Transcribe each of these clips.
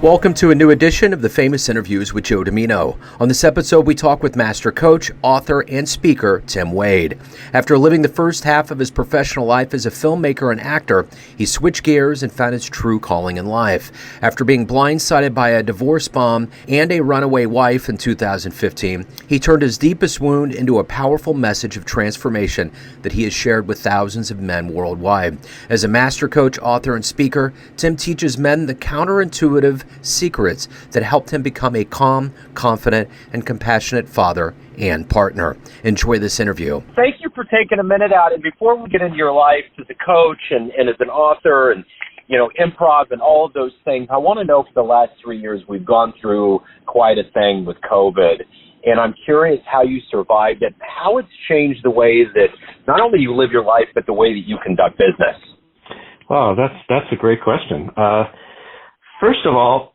Welcome to a new edition of the Famous Interviews with Joe Dimino. On this episode, we talk with master coach, author, and speaker Tim Wade. After living the first half of his professional life as a filmmaker and actor, he switched gears and found his true calling in life. After being blindsided by a divorce bomb and a runaway wife in 2015, he turned his deepest wound into a powerful message of transformation that he has shared with thousands of men worldwide. As a master coach, author, and speaker, Tim teaches men the counterintuitive secrets that helped him become a calm, confident, and compassionate father and partner. Enjoy this interview. Thank you for taking a minute out. And before we get into your life as a coach and as an author and, improv and all of those things, I want to know, for the last 3 years, we've gone through quite a thing with COVID. And I'm curious how you survived it, how it's changed the way that not only you live your life, but the way that you conduct business. Wow, that's a great question. First of all,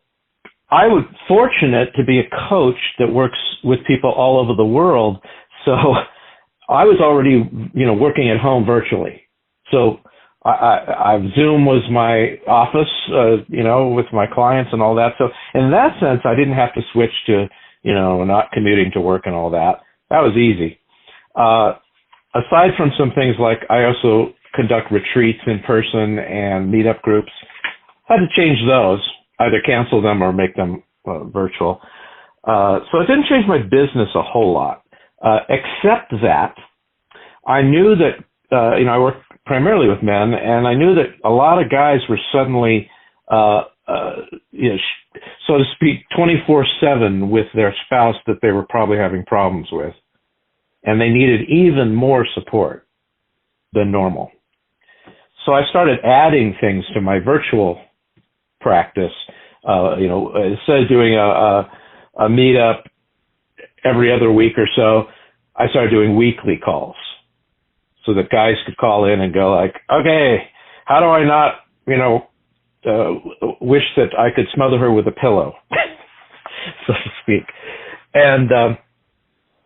I was fortunate to be a coach that works with people all over the world. So I was already, working at home virtually. So Zoom was my office, with my clients and all that. So in that sense, I didn't have to switch to, not commuting to work and all that. That was easy. Aside from some things like I also conduct retreats in person and meetup groups, had to change those. Either cancel them or make them virtual. So it didn't change my business a whole lot, except that I knew that, I work primarily with men, and I knew that a lot of guys were suddenly, so to speak, 24/7 with their spouse that they were probably having problems with. And they needed even more support than normal. So I started adding things to my virtual practice. Instead of doing a meetup every other week or so, I started doing weekly calls so that guys could call in and go like, okay, how do I not, wish that I could smother her with a pillow, so to speak. And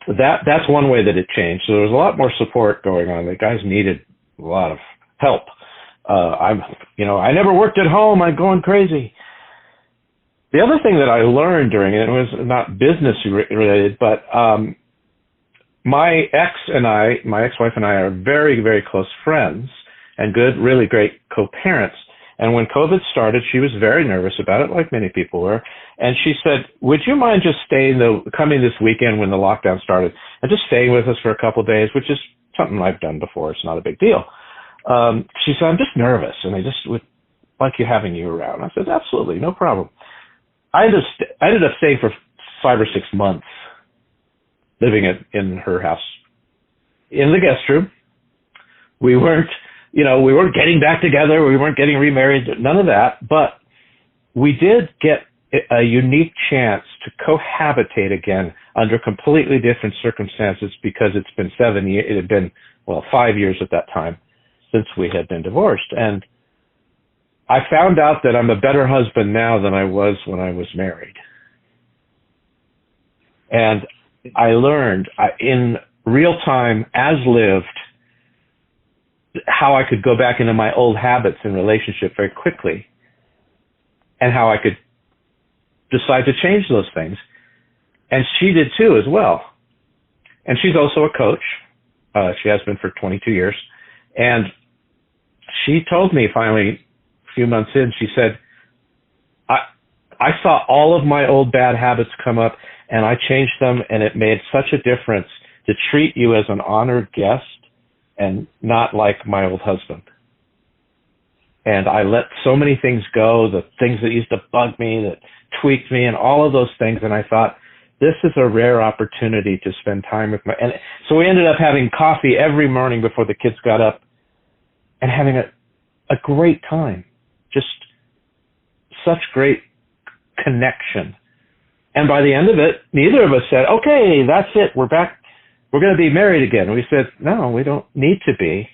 that's one way that it changed. So there was a lot more support going on. The guys needed a lot of help. I never worked at home. I'm going crazy. The other thing that I learned during it was not business related, but my ex-wife and I are very, very close friends and good, really great co-parents. And when COVID started, she was very nervous about it, like many people were. And she said, would you mind just coming this weekend when the lockdown started and just staying with us for a couple of days, which is something I've done before. It's not a big deal. She said, I'm just nervous, and I just would like having you around. I said, absolutely, no problem. I ended up staying for 5 or 6 months, living in her house, in the guest room. We weren't getting back together. We weren't getting remarried, none of that. But we did get a unique chance to cohabitate again under completely different circumstances because it's been 7 years. It had been, 5 years at that time since we had been divorced. And I found out that I'm a better husband now than I was when I was married. And I learned in real time, as lived, how I could go back into my old habits in relationship very quickly and how I could decide to change those things. And she did too as well. And she's also a coach. She has been for 22 years. And she told me finally, a few months in, she said, I saw all of my old bad habits come up and I changed them, and it made such a difference to treat you as an honored guest and not like my old husband. And I let so many things go, the things that used to bug me, that tweaked me, and all of those things. And I thought, this is a rare opportunity to spend time with and so we ended up having coffee every morning before the kids got up and having a great time. Just such great connection. And by the end of it, neither of us said, okay, that's it. We're back. We're going to be married again. And we said, no, we don't need to be.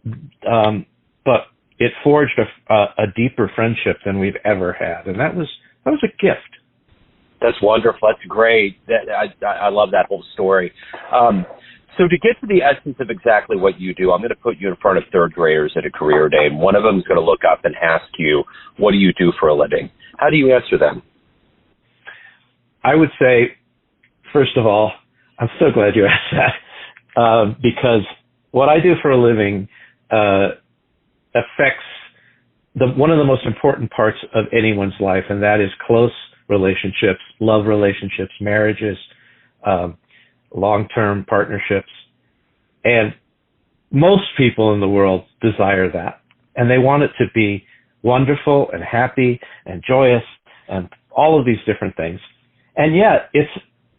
But it forged a deeper friendship than we've ever had. And that was a gift. That's wonderful. That's great. I love that whole story. So to get to the essence of exactly what you do, I'm going to put you in front of third graders at a career day, and one of them is going to look up and ask you, what do you do for a living? How do you answer them? I would say, first of all, I'm so glad you asked that, because what I do for a living affects one of the most important parts of anyone's life, and that is close relationships, love relationships, marriages, long-term partnerships. And most people in the world desire that, and they want it to be wonderful and happy and joyous and all of these different things. And yet it's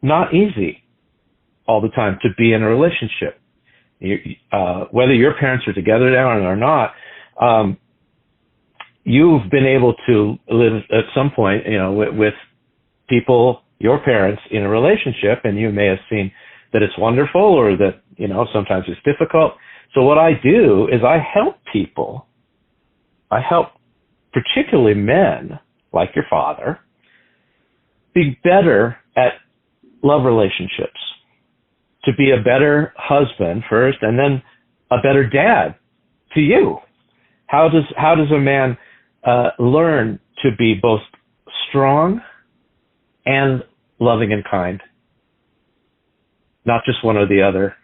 not easy all the time to be in a relationship. Whether your parents are together now or not, you've been able to live at some point, with people, your parents, in a relationship, and you may have seen that it's wonderful or that, sometimes it's difficult. So what I do is I help people. I help particularly men, like your father, be better at love relationships, to be a better husband first, and then a better dad to you. How does a man learn to be both strong and loving and kind? Not just one or the other.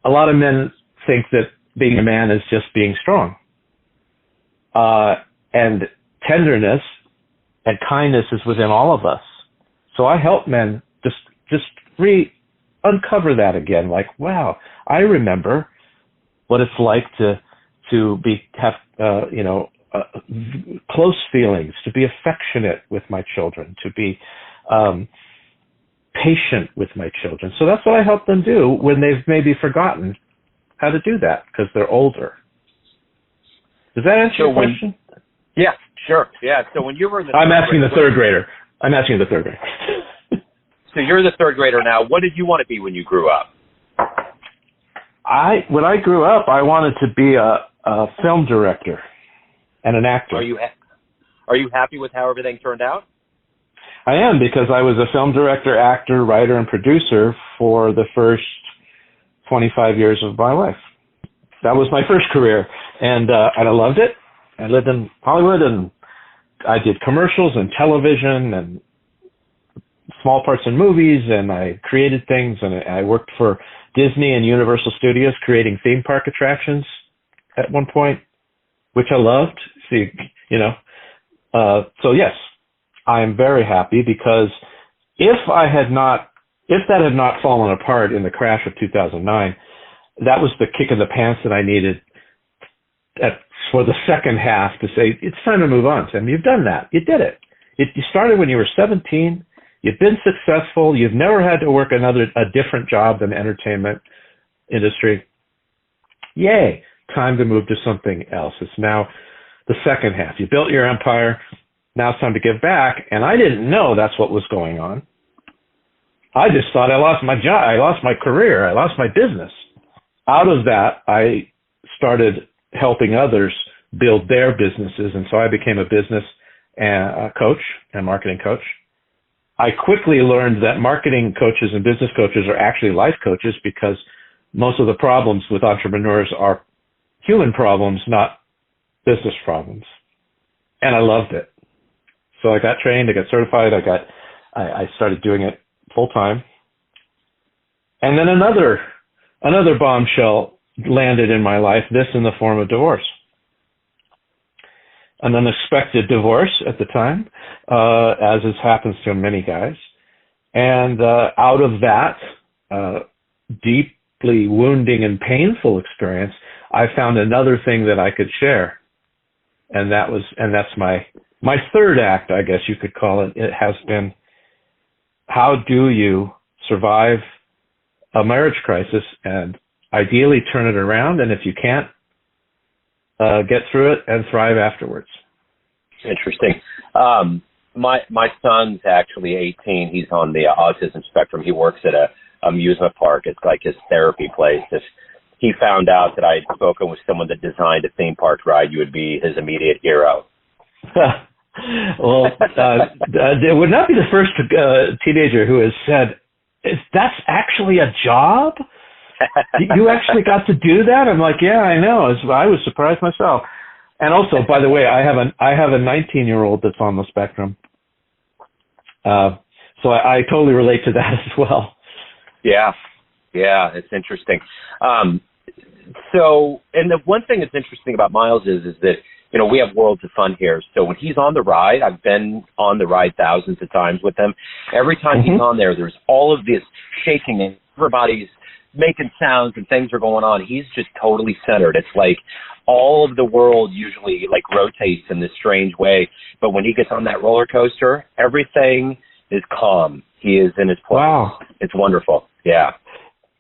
A lot of men think that being a man is just being strong. And tenderness and kindness is within all of us. So I help men just uncover that again. Like, wow, I remember what it's like to have close feelings, to be affectionate with my children, to be patient with my children. So that's what I help them do when they've maybe forgotten how to do that because they're older. Does that answer your question? Yeah, sure. Yeah. So when you were in the I'm asking the third grader. So you're the third grader now. What did you want to be when you grew up? When I grew up, I wanted to be a film director and an actor. Are you happy with how everything turned out? I am, because I was a film director, actor, writer, and producer for the first 25 years of my life. That was my first career, and I loved it. I lived in Hollywood, and I did commercials and television and small parts in movies, and I created things, and I worked for Disney and Universal Studios creating theme park attractions at one point, which I loved. So yes, I am very happy, because if that had not fallen apart in the crash of 2009, that was the kick in the pants that I needed for the second half to say, it's time to move on, Tim. You've done that. You did it. You started when you were 17. You've been successful. You've never had to work a different job than entertainment industry. Yay. Time to move to something else. It's now the second half. You built your empire. Now it's time to give back. And I didn't know that's what was going on. I just thought I lost my job. I lost my career. I lost my business. Out of that, I started helping others build their businesses. And so I became a business coach and marketing coach. I quickly learned that marketing coaches and business coaches are actually life coaches, because most of the problems with entrepreneurs are human problems, not business problems. And I loved it. So I got trained, I got certified, I started doing it full time. And then another bombshell landed in my life, this in the form of divorce. An unexpected divorce at the time, as it happens to many guys. And out of that deeply wounding and painful experience, I found another thing that I could share. And that's my third act, I guess you could call it. It has been, how do you survive a marriage crisis and ideally turn it around? And if you can't, get through it and thrive afterwards. Interesting. My son's actually 18. He's on the autism spectrum. He works at a amusement park. It's like his therapy place. If he found out that I had spoken with someone that designed a theme park ride, you would be his immediate hero. Well, it would not be the first teenager who has said, that's actually a job? You actually got to do that? I'm like, yeah, I know. I was surprised myself. And also, by the way, I have a 19-year-old that's on the spectrum. So I totally relate to that as well. Yeah, it's interesting. So, and the one thing that's interesting about Miles is that, you know, we have worlds of fun here. So when he's on the ride, I've been on the ride thousands of times with him. Every time he's on there, there's all of this shaking and everybody's making sounds and things are going on. He's just totally centered. It's like all of the world usually like rotates in this strange way. But when he gets on that roller coaster, everything is calm. He is in his place. Wow. It's wonderful. Yeah.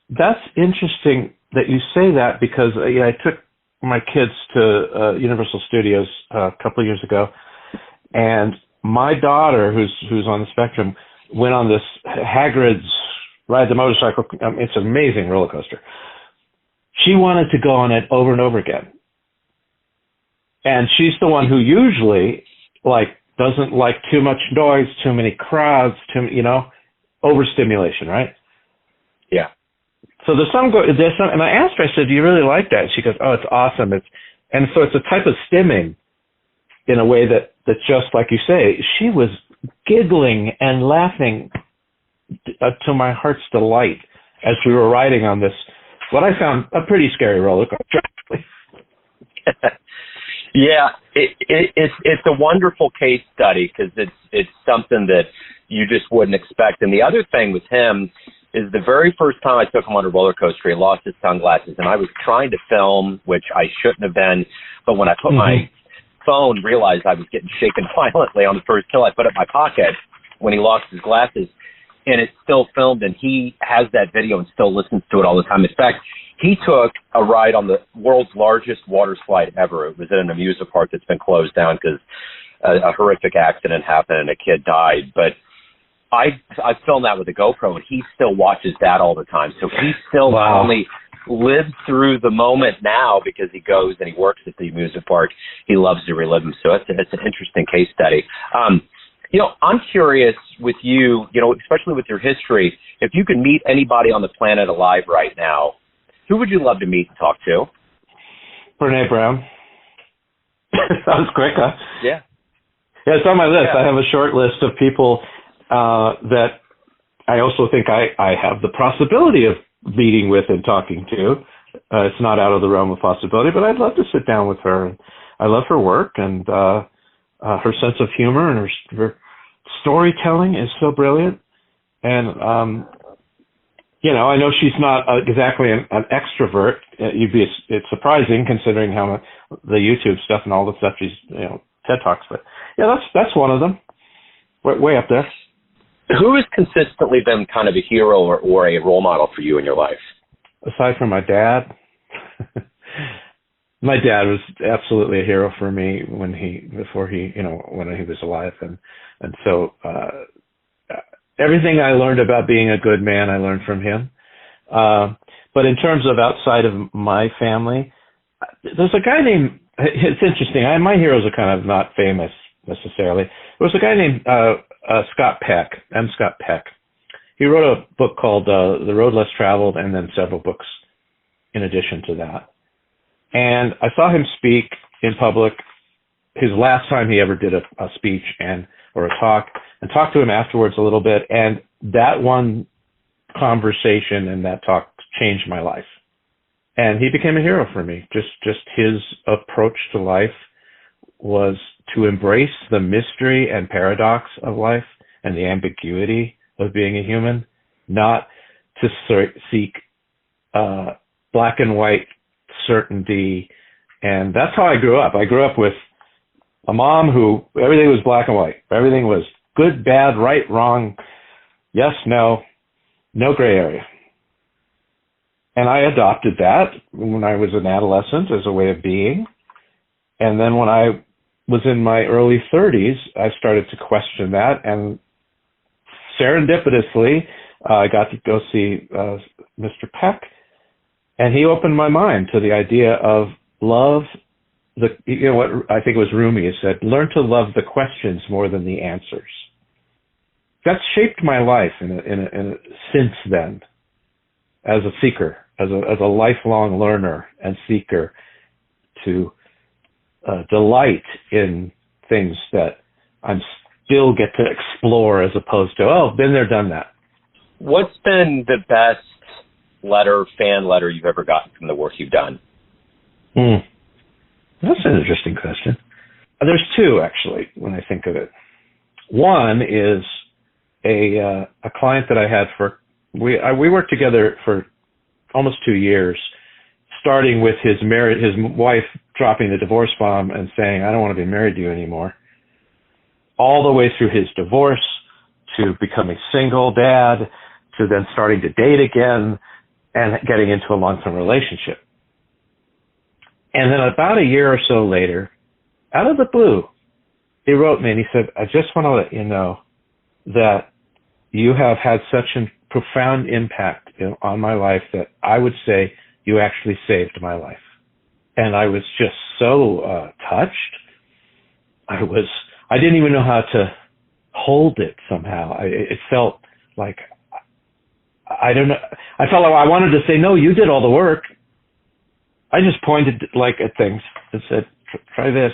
That's interesting that you say that because I took my kids to Universal Studios a couple of years ago, and my daughter, who's on the spectrum, went on this Hagrid's Ride the Motorcycle. It's an amazing roller coaster. She wanted to go on it over and over again, and she's the one who usually doesn't like too much noise, too many crowds, overstimulation, right? Yeah. So there's some, and I asked her, I said, do you really like that? She goes, oh, it's awesome. And so it's a type of stimming in a way that just like you say, she was giggling and laughing to my heart's delight as we were riding on this, what I found a pretty scary roller coaster. Yeah, it's a wonderful case study because it's something that you just wouldn't expect. And the other thing with him is the very first time I took him on a roller coaster, he lost his sunglasses, and I was trying to film, which I shouldn't have been. But when I put my phone, realized I was getting shaken violently on the first hill, I put it in my pocket when he lost his glasses, and it still filmed, and he has that video and still listens to it all the time. In fact, he took a ride on the world's largest water slide ever. It was at an amusement park that's been closed down because a horrific accident happened and a kid died. But I filmed that with a GoPro, and he still watches that all the time. So he still only lives through the moment now because he goes and he works at the amusement park. He loves to relive them. So it's an interesting case study. I'm curious with you, especially with your history, if you could meet anybody on the planet alive right now, who would you love to meet and talk to? Brene Brown. That was quick, huh? Yeah. Yeah, it's on my list. Yeah. I have a short list of people that I also think I have the possibility of meeting with and talking to. It's not out of the realm of possibility, but I'd love to sit down with her. I love her work, and her sense of humor and her storytelling is so brilliant. And, I know she's not exactly an extrovert. It's surprising considering how the YouTube stuff and all the stuff she's, TED Talks. But yeah, that's one of them. Way up there. Who has consistently been kind of a hero or a role model for you in your life? Aside from my dad, my dad was absolutely a hero for me when he was alive, and so everything I learned about being a good man, I learned from him. But in terms of outside of my family, there's a guy named. It's interesting. My heroes are kind of not famous necessarily. There was a guy named Scott Peck, M. Scott Peck. He wrote a book called The Road Less Traveled, and then several books in addition to that. And I saw him speak in public his last time he ever did a speech or a talk, and talked to him afterwards a little bit. And that one conversation and that talk changed my life. And he became a hero for me. Just his approach to life was to embrace the mystery and paradox of life and the ambiguity of being a human, not to seek black and white certainty. And that's how I grew up. I grew up with a mom who everything was black and white. Everything was good, bad, right, wrong, yes, no gray area. And I adopted that when I was an adolescent as a way of being. And then when I was in my early 30s, I started to question that. And serendipitously, I got to go see Mr. Peck. And he opened my mind to the idea of love. What I think it was Rumi said, learn to love the questions more than the answers. That's shaped my life since then as a seeker, as a lifelong learner and seeker to delight in things that I'm still get to explore, as opposed to, oh, been there, done that. What's been the best fan letter you've ever gotten from the work you've done? That's an interesting question. There's two, actually, when I think of it. One is a client that I had we worked together for almost 2 years, starting with his wife dropping the divorce bomb and saying, I don't want to be married to you anymore, all the way through his divorce to becoming single dad, to then starting to date again and getting into a long-term relationship. And then about a year or so later, out of the blue, he wrote me and he said, I just want to let you know that you have had such a profound impact on my life that I would say you actually saved my life. And I was just so touched. I didn't even know how to hold it somehow. It felt like, I don't know. I felt like I wanted to say, no, you did all the work. I just pointed at things and said, try this.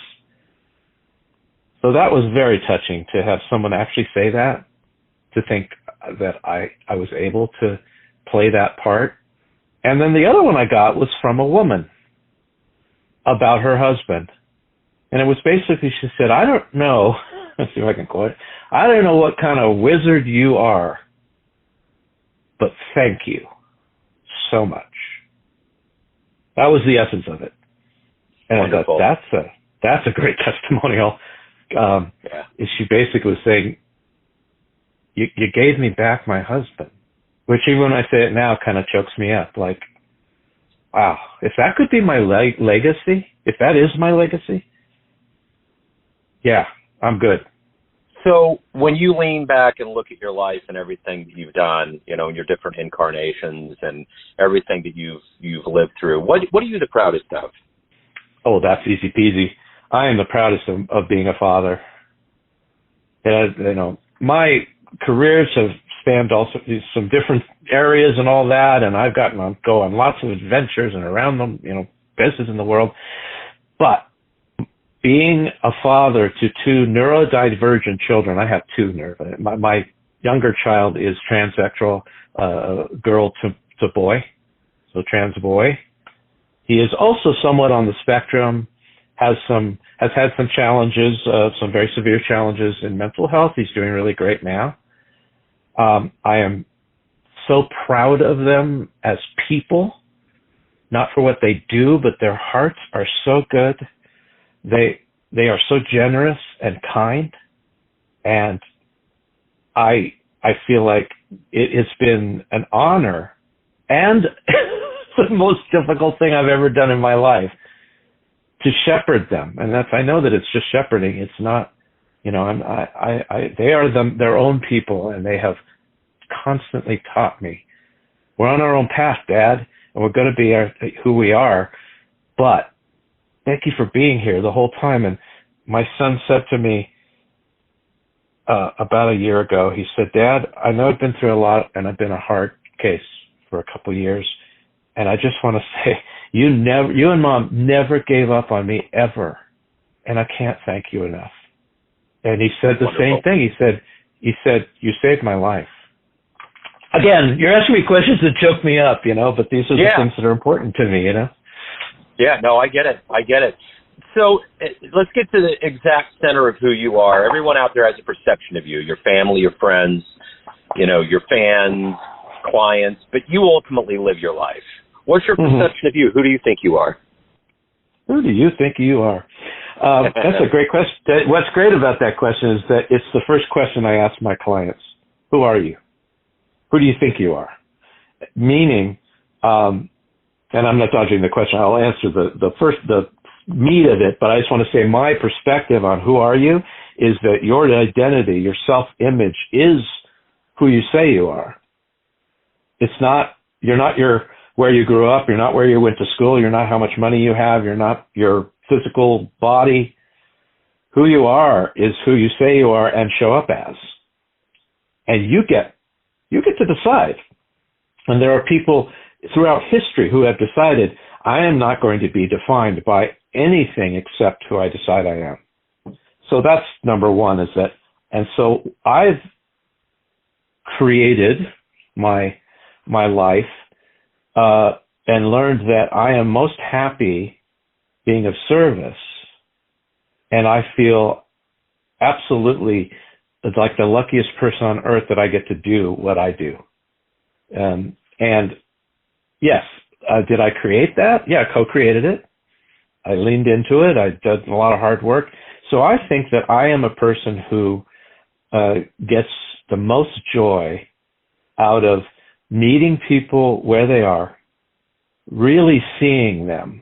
So that was very touching to have someone actually say that, to think that I was able to play that part. And then the other one I got was from a woman about her husband. And it was basically, she said, I don't know, let's see if I can quote it, I don't know what kind of wizard you are, but thank you so much. That was the essence of it. And Wonderful. I thought, that's a great testimonial. She basically was saying, you gave me back my husband, which even when I say it now kind of chokes me up. Like, wow, if that could be my legacy, if that is my legacy, yeah, I'm good. So when you lean back and look at your life and everything that you've done, in your different incarnations and everything that you've lived through, what are you the proudest of? Oh, that's easy peasy. I am the proudest of being a father. My careers have spanned also some different areas and all that, and I've gotten to go on lots of adventures and around them, places in the world. But being a father to two neurodivergent children, I have two my younger child is transsexual, girl to boy, so trans boy. He is also somewhat on the spectrum, has had some challenges, some very severe challenges in mental health. He's doing really great now. I am so proud of them as people, not for what they do, but their hearts are so good. They are so generous and kind, and I feel like it has been an honor and the most difficult thing I've ever done in my life to shepherd them. And I know that it's just shepherding. It's not, they are their own people, and they have constantly taught me, we're on our own path, Dad, and we're going to be who we are, but thank you for being here the whole time. And my son said to me about a year ago, he said, Dad, I know I've been through a lot, and I've been a hard case for a couple of years, and I just want to say, you and Mom never gave up on me ever, and I can't thank you enough. And he said the Wonderful. same thing. He said, you saved my life. Again, you're asking me questions that choke me up, but these are the things that are important to me, Yeah, no, I get it. So let's get to the exact center of who you are. Everyone out there has a perception of you, your family, your friends, your fans, clients, but you ultimately live your life. What's your perception of you? Who do you think you are? Who do you think you are? That's a great question. What's great about that question is that it's the first question I ask my clients. Who are you? Who do you think you are? Meaning, and I'm not dodging the question. I'll answer the meat of it, but I just want to say my perspective on who are you is that your identity, your self-image is who you say you are. You're not where you grew up, you're not where you went to school, you're not how much money you have, you're not your physical body. Who you are is who you say you are and show up as. And you get to decide. And there are people throughout history who have decided, I am not going to be defined by anything except who I decide I am. So that's number one, is that, and so I've created my life and learned that I am most happy being of service, and I feel absolutely like the luckiest person on earth that I get to do what I do. And yes, did I create that? Yeah, I co-created it. I leaned into it. I did a lot of hard work. So I think that I am a person who gets the most joy out of meeting people where they are, really seeing them,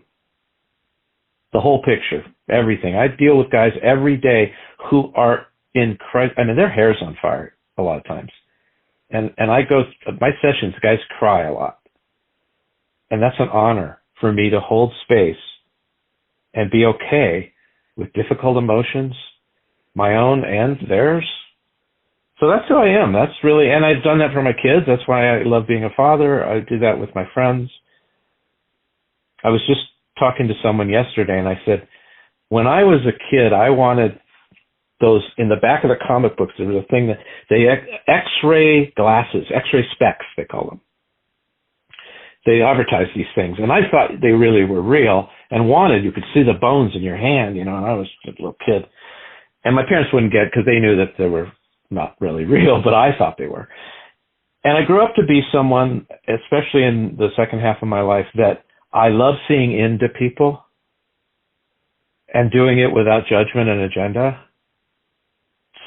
the whole picture, everything. I deal with guys every day who are their hair's on fire a lot of times. And I go, my sessions, guys cry a lot. And that's an honor for me to hold space and be okay with difficult emotions, my own and theirs. So that's who I am. That's really, and I've done that for my kids. That's why I love being a father. I do that with my friends. I was just talking to someone yesterday, and I said, when I was a kid, I wanted those, in the back of the comic books, there was a thing that they X-ray glasses, X-ray specs, they call them. They advertised these things, and I thought they really were real and you could see the bones in your hand, and I was a little kid. And my parents wouldn't get it because they knew that they were not really real, but I thought they were. And I grew up to be someone, especially in the second half of my life, that I love seeing into people and doing it without judgment and agenda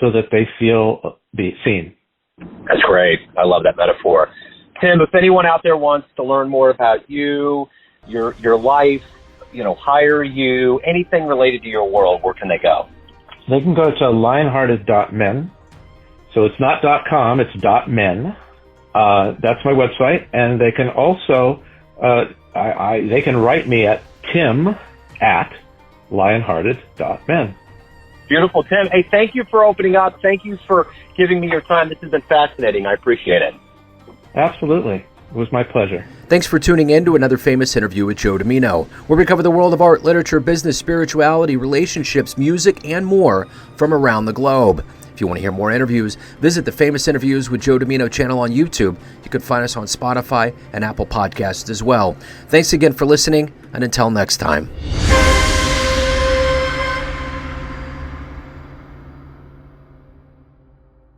so that they feel seen. That's great. I love that metaphor. Tim, if anyone out there wants to learn more about you, your life, hire you, anything related to your world, where can they go? They can go to lionhearted.men. So it's not .com, it's .men. That's my website. And they can also, they can write me at tim@lionhearted.men. Beautiful, Tim. Hey, thank you for opening up. Thank you for giving me your time. This has been fascinating. I appreciate it. Absolutely. It was my pleasure. Thanks for tuning in to another famous interview with Joe Dimino, where we cover the world of art, literature, business, spirituality, relationships, music, and more from around the globe. If you want to hear more interviews, visit the Famous Interviews with Joe Dimino channel on YouTube. You can find us on Spotify and Apple Podcasts as well. Thanks again for listening, and until next time.